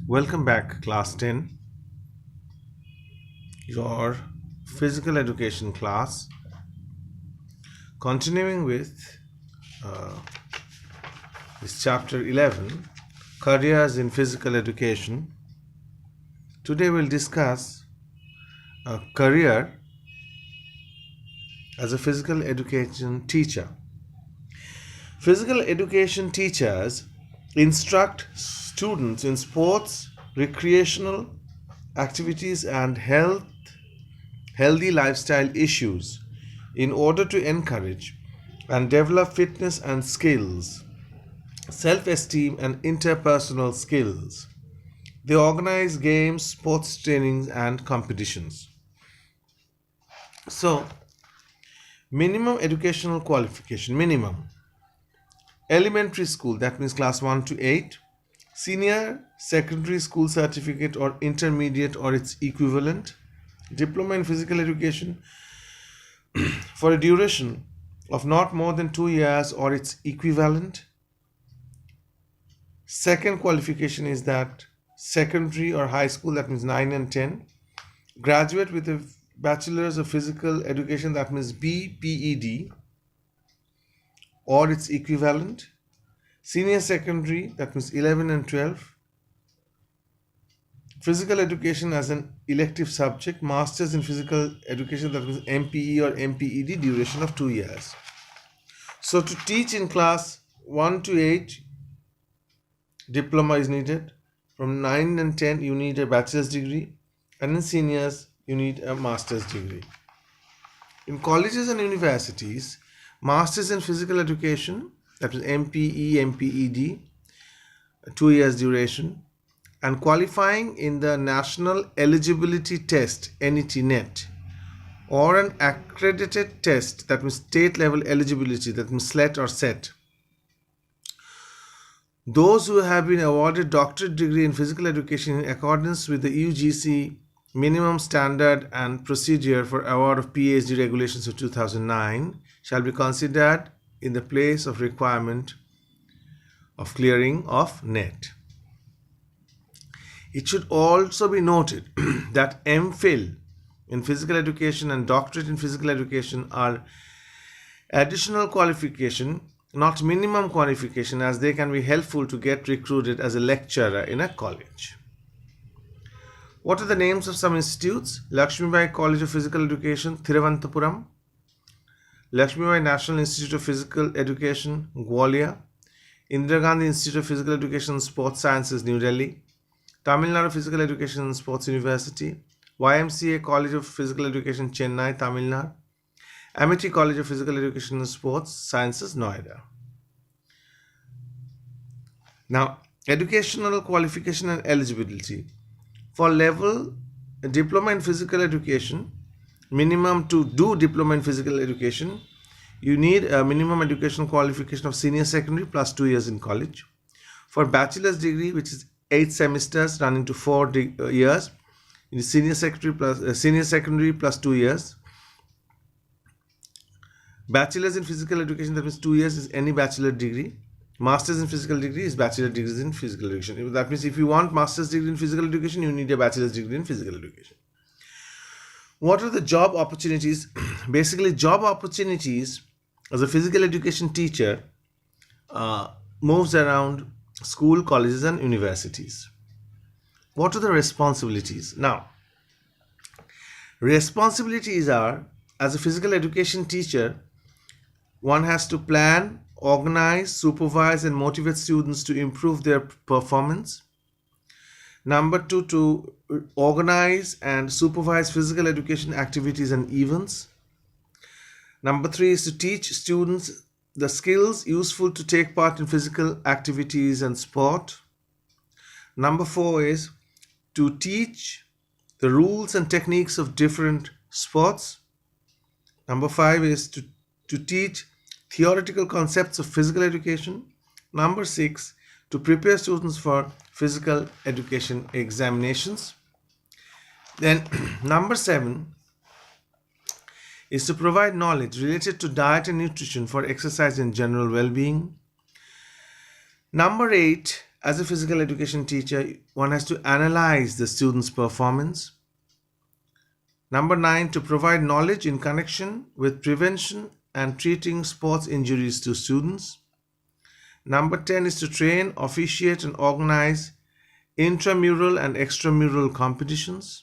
Welcome back, class 10, your physical education class. Continuing with uh, this chapter 11, careers in physical education. Today we'll discuss a career as a physical education teacher. Physical education teachers instruct students in sports, recreational activities, and healthy lifestyle issues in order to encourage and develop fitness and skills, self-esteem and interpersonal skills. They organize games, sports trainings and competitions. So, minimum educational qualification, minimum. Elementary school, that means class 1 to 8. Senior secondary school certificate or intermediate or its equivalent. Diploma in physical education for a duration of not more than 2 years or its equivalent. Second qualification is that secondary or high school, that means 9 and 10. Graduate with a bachelor's of physical education, that means BPED or its equivalent. Senior secondary, that means 11 and 12. Physical education as an elective subject. Masters in physical education, that means MPE or MPED, duration of 2 years. So to teach in class 1 to 8, diploma is needed. From 9 and 10, you need a bachelor's degree. And in seniors, you need a master's degree. In colleges and universities, masters in physical education, that is MPE, MPED, 2 years duration, and qualifying in the National Eligibility Test, NET, or an accredited test, that means state level eligibility, that means SLET or SET. Those who have been awarded doctorate degree in physical education in accordance with the UGC minimum standard and procedure for award of PhD regulations of 2009 shall be considered in the place of requirement of clearing of NET. It should also be noted that MPhil in physical education and doctorate in physical education are additional qualification, not minimum qualification, as they can be helpful to get recruited as a lecturer in a college. What are the names of some institutes? Lakshmibai College of Physical Education, Thiruvananthapuram. Lakshmibai National Institute of Physical Education, Gwalior. Indira Gandhi Institute of Physical Education and Sports Sciences, New Delhi. Tamil Nadu Physical Education and Sports University. YMCA College of Physical Education, Chennai, Tamil Nadu. Amity College of Physical Education and Sports Sciences, Noida. Now, educational qualification and eligibility. For level diploma in physical education, minimum to do diploma in physical education, you need a minimum educational qualification of senior secondary plus 2 years in college. For bachelor's degree, which is 8 semesters running to 4 years, in senior secondary plus 2 years. Bachelor's in physical education, that means 2 years, is any bachelor degree. Master's in physical degree is bachelor degrees in physical education. That means if you want master's degree in physical education, you need a bachelor's degree in physical education. What are the job opportunities? Basically, job opportunities as a physical education teacher moves around school, colleges and universities. What are the responsibilities? Now, responsibilities are, as a physical education teacher, one has to plan, organize, supervise and motivate students to improve their performance. Number 2, to organize and supervise physical education activities and events. Number 3 is to teach students the skills useful to take part in physical activities and sport. Number 4 is to teach the rules and techniques of different sports. Number 5 is to teach theoretical concepts of physical education. Number 6, to prepare students for physical education examinations. Then number 7 is to provide knowledge related to diet and nutrition for exercise and general well-being. Number 8, as a physical education teacher, one has to analyze the student's performance. Number 9, to provide knowledge in connection with prevention and treating sports injuries to students. Number 10 is to train, officiate, and organize intramural and extramural competitions.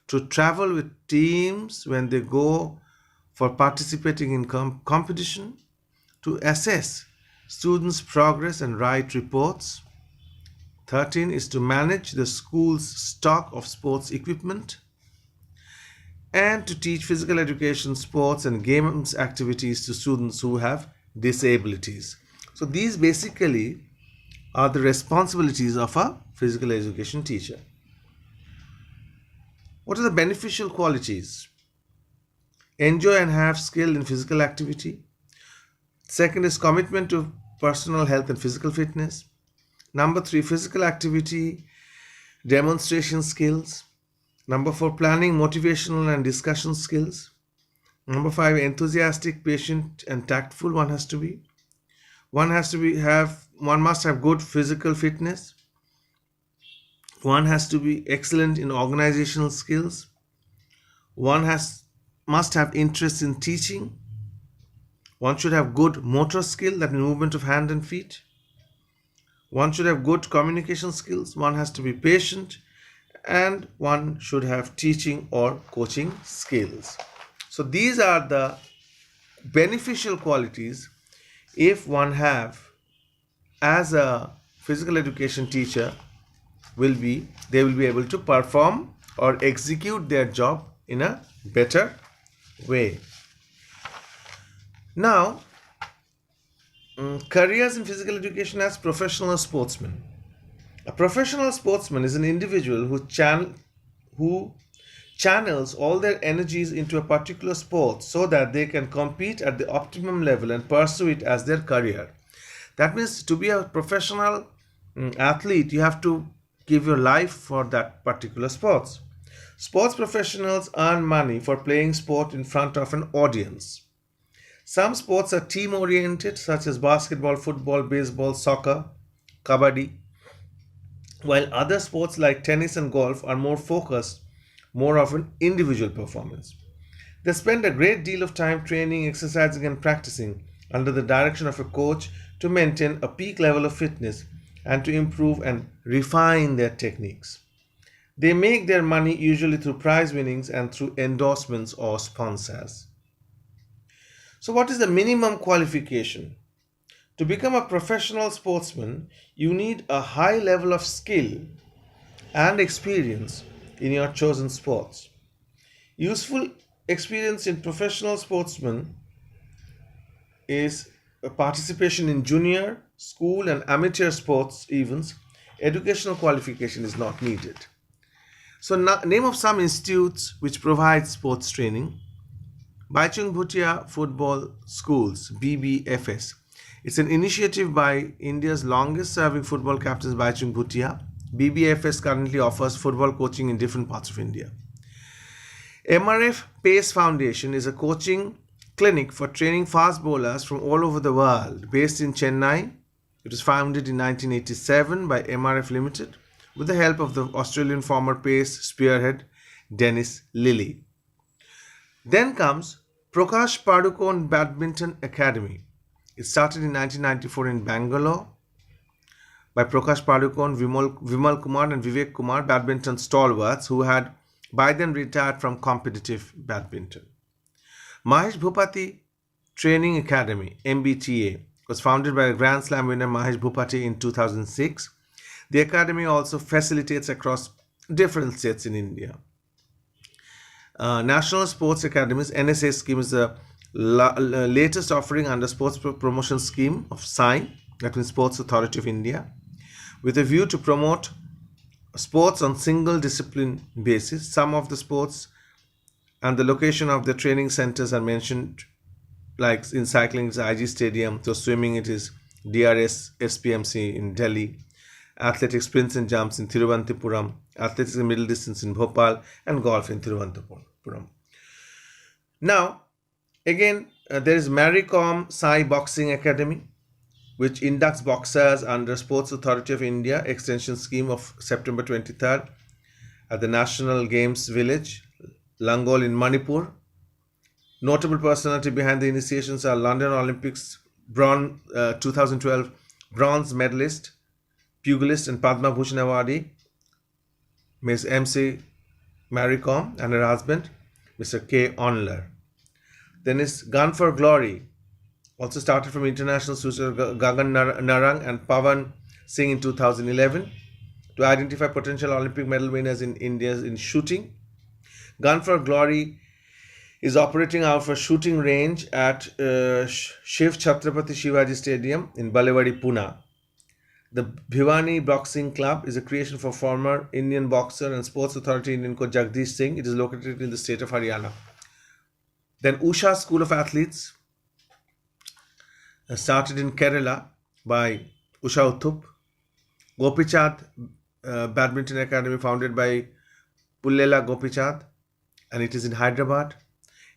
To travel with teams when they go for participating in competition. To assess students' progress and write reports. 13 is to manage the school's stock of sports equipment. And to teach physical education, sports, and games activities to students who have disabilities. So these basically are the responsibilities of a physical education teacher. What are the beneficial qualities? Enjoy and have skill in physical activity. Second is commitment to personal health and physical fitness. Number 3, physical activity, demonstration skills. Number 4, planning, motivational and discussion skills. Number 5, enthusiastic, patient, and tactful one has to be. One must have good physical fitness. One has to be excellent in organizational skills. One must have interest in teaching. One should have good motor skill, that movement of hand and feet. One should have good communication skills. One has to be patient, and one should have teaching or coaching skills. So these are the beneficial qualities if one have as a physical education teacher they will be able to perform or execute their job in a better way. Now, careers in physical education as professional sportsman. A professional sportsman is an individual who channels all their energies into a particular sport so that they can compete at the optimum level and pursue it as their career. That means to be a professional athlete, you have to give your life for that particular sports. Sports professionals earn money for playing sport in front of an audience. Some sports are team-oriented, such as basketball, football, baseball, soccer, kabaddi, while other sports like tennis and golf are more focused, more of an individual performance. They spend a great deal of time training, exercising, and practicing under the direction of a coach to maintain a peak level of fitness and to improve and refine their techniques. They make their money usually through prize winnings and through endorsements or sponsors. So what is the minimum qualification? To become a professional sportsman, you need a high level of skill and experience in your chosen sports. Useful experience in professional sportsman is a participation in junior, school, and amateur sports events. Educational qualification is not needed. So, name of some institutes which provide sports training. Baichung Bhutia Football Schools, BBFS. It's an initiative by India's longest serving football captains, Baichung Bhutia. BBFS currently offers football coaching in different parts of India. MRF Pace Foundation is a coaching clinic for training fast bowlers from all over the world, based in Chennai. It was founded in 1987 by MRF Limited with the help of the Australian former pace spearhead Dennis Lilly. Then comes Prakash Padukone Badminton Academy. It started in 1994 in Bangalore by Prakash Padukone, Vimal Kumar and Vivek Kumar, badminton stalwarts who had by then retired from competitive badminton. Mahesh Bhupathi Training Academy, MBTA, was founded by Grand Slam winner Mahesh Bhupathi in 2006. The academy also facilitates across different states in India. National Sports Academies, NSA scheme, is the latest offering under Sports Promotion Scheme of SIGN, that means Sports Authority of India, with a view to promote sports on single discipline basis. Some of the sports and the location of the training centers are mentioned, like in cycling it's IG Stadium, so swimming it is DRS SPMC in Delhi, athletics sprints and jumps in Thiruvananthapuram, athletics in middle distance in Bhopal, and golf in Thiruvananthapuram. Now, again, there is Maricom Sai Boxing Academy. which inducts boxers under Sports Authority of India extension scheme of September 23rd at the National Games Village, Langol in Manipur. Notable personality behind the initiations are London Olympics 2012 bronze medalist, pugilist and Padma Bhushan awardee Ms. M.C. Maricom and her husband, Mr. K. Onler. Then is Gun for Glory, also started from international suitor Gagan Narang and Pavan Singh in 2011 to identify potential Olympic medal winners in India in shooting. Gun for Glory is operating out of a shooting range at Shiv Chhatrapati Shivaji Stadium in Balewadi, Pune. The Bhivani Boxing Club is a creation for former Indian boxer and Sports Authority Indian coach Jagdish Singh. It is located in the state of Haryana. Then Usha School of Athletes, started in Kerala by Usha Uthup. Gopichand Badminton Academy, founded by Pullela Gopichand, and it is in Hyderabad.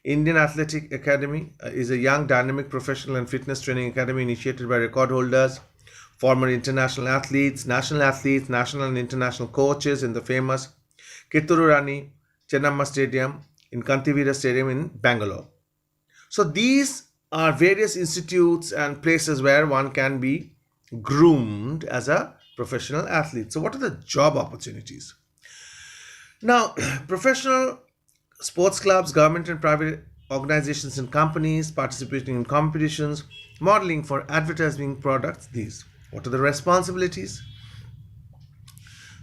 Indian Athletic Academy is a young, dynamic, professional and fitness training academy initiated by record holders, former international athletes, national and international coaches in the famous Kitturu Rani Chennamma Stadium in Kantivira Stadium in Bangalore. So these are various institutes and places where one can be groomed as a professional athlete. So what are the job opportunities? Now, professional sports clubs, government and private organizations and companies participating in competitions, modeling for advertising products. These. What are the responsibilities?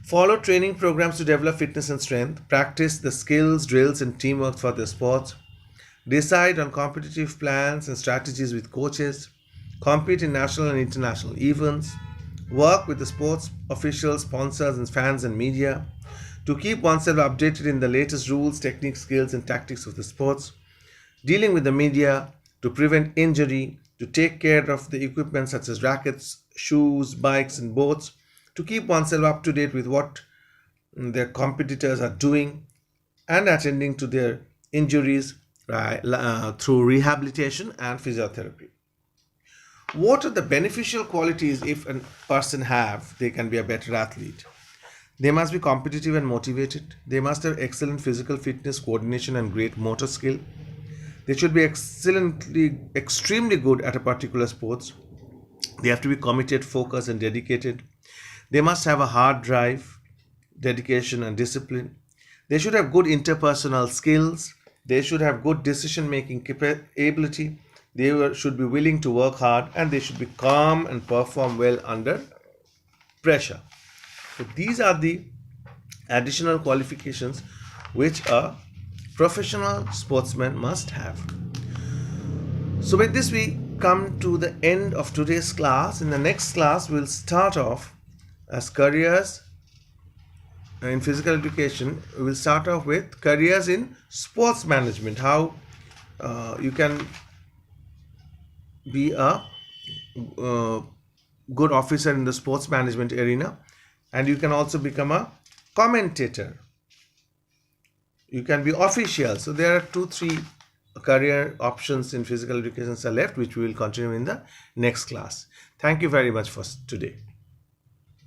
Follow training programs to develop fitness and strength. Practice the skills, drills and teamwork for the sports. Decide on competitive plans and strategies with coaches. Compete in national and international events. Work with the sports officials, sponsors and fans and media to keep oneself updated in the latest rules, techniques, skills and tactics of the sports. Dealing with the media to prevent injury, to take care of the equipment such as rackets, shoes, bikes and boats, to keep oneself up to date with what their competitors are doing and attending to their injuries through rehabilitation and physiotherapy. What are the beneficial qualities if a person have? They can be a better athlete. They must be competitive and motivated. They must have excellent physical fitness, coordination and great motor skill. They should be extremely good at a particular sports. They have to be committed, focused and dedicated. They must have a hard drive, dedication and discipline. They should have good interpersonal skills. They should have good decision-making ability. They should be willing to work hard and they should be calm and perform well under pressure. So these are the additional qualifications which a professional sportsman must have. So with this we come to the end of today's class. In the next class we'll start off as careers in physical education. We will start off with careers in sports management, how you can be a good officer in the sports management arena, and you can also become a commentator. You can be official. So there are 2-3 career options in physical education are left, which we will continue in the next class. Thank you very much for today.